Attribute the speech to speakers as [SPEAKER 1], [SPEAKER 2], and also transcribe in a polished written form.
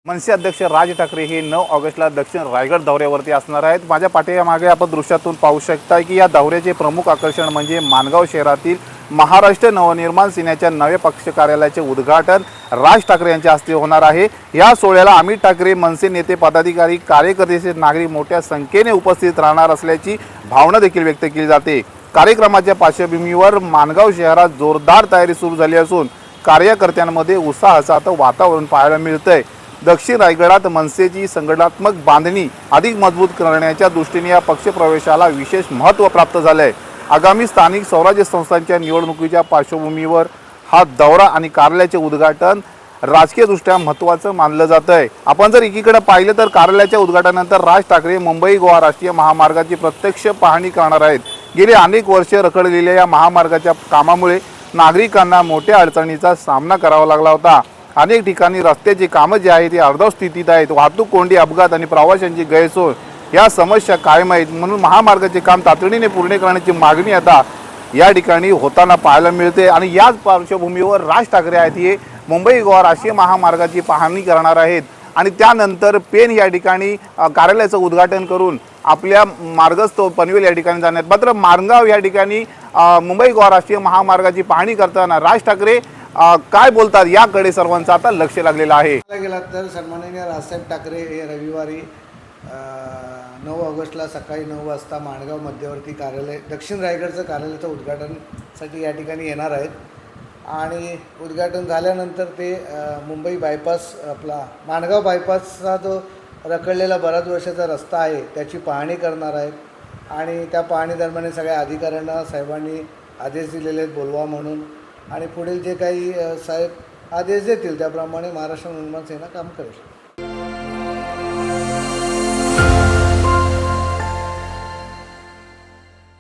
[SPEAKER 1] मनसे अध्यक्ष राज ठाकरे हे 9 ऑगस्टला दक्षिण रायगड दौऱ्यावरती असणार आहेत। माझ्या पाठीमागे आपण दृश्यातून पाहू शकता की या दौऱ्याचे प्रमुख आकर्षण म्हणजे माणगाव शहरातील महाराष्ट्र नवनिर्माण सेनेच्या नव्या पक्ष कार्यालयाचे उद्घाटन राज ठाकरे यांच्या हस्ते होणार आहे। या सोहळ्याला अमित ठाकरे, मनसे नेते, पदाधिकारी, कार्यकर्ते, नागरिक मोठ्या संख्येने उपस्थित राहणार असल्याची भावना देखील व्यक्त केली जाते। कार्यक्रमाच्या पार्श्वभूमीवर माणगाव शहरात जोरदार तयारी सुरू झाली असून कार्यकर्त्यांमध्ये उत्साहाचं वातावरण पाहायला मिळतंय। दक्षिण रायगडात मनसेची संघटनात्मक बांधणी अधिक मजबूत करण्याच्या दृष्टीने या पक्षप्रवेशाला विशेष महत्त्व प्राप्त झाले आहे। आगामी स्थानिक स्वराज्य संस्थांच्या निवडणुकीच्या पार्श्वभूमीवर हा दौरा आणि कार्यालयाचे उद्घाटन राजकीयदृष्ट्या महत्त्वाचं मानलं जात आहे। आपण जर एकीकडे पाहिलं तर कार्यालयाच्या उद्घाटनानंतर राज ठाकरे मुंबई गोवा राष्ट्रीय महामार्गाची प्रत्यक्ष पाहणी करणार आहेत। गेली अनेक वर्षे रखडलेल्या या महामार्गाच्या कामामुळे नागरिकांना मोठ्या अडचणींचा सामना करावा लागला होता। अनेक ठिकाणी रस्त्याची कामं जी आहेत ती अर्धवट स्थितीत आहेत। वाहतूक कोंडी, अपघात आणि प्रवाशांची गैरसोय या समस्या कायम आहेत। म्हणून महामार्गाचे काम तातडीने पूर्ण करण्याची मागणी आता या ठिकाणी होताना पाहायला मिळते। आणि याच पार्श्वभूमीवर राज ठाकरे आहेत हे मुंबई गोवा राष्ट्रीय महामार्गाची पाहणी करणार आहेत आणि त्यानंतर पेन या ठिकाणी कार्यालयाचं उद्घाटन करून आपल्या मार्गस्थ पनवेल या ठिकाणी जाणार। मात्र माणगाव या ठिकाणी मुंबई गोवा राष्ट्रीय महामार्गाची पाहणी करताना राज ठाकरे काय बोलतात याकडे सर्वांचं आता लक्ष लागलेलं आहे।
[SPEAKER 2] गेला तर सन्माननीय राजसाहेब ठाकरे हे रविवारी 9 ऑगस्टला सकाळी 9 वाजता माणगाव मध्यवर्ती कार्यालय दक्षिण रायगडचं कार्यालयाचं उद्घाटनसाठी या ठिकाणी येणार आहेत आणि उद्घाटन झाल्यानंतर ते मुंबई बायपास आपला माणगाव बायपासचा जो रखडलेला बऱ्याच वर्षाचा रस्ता आहे त्याची पाहणी करणार आहेत आणि त्या पाहणी दरम्यान सगळ्या अधिकाऱ्यांना साहेबांनी आदेश दिलेले आहेत बोलवा म्हणून आणि पुढील जे काही साहेब आदेश देतील त्याप्रमाणे महाराष्ट्र नवनिर्माण सेना काम करेल।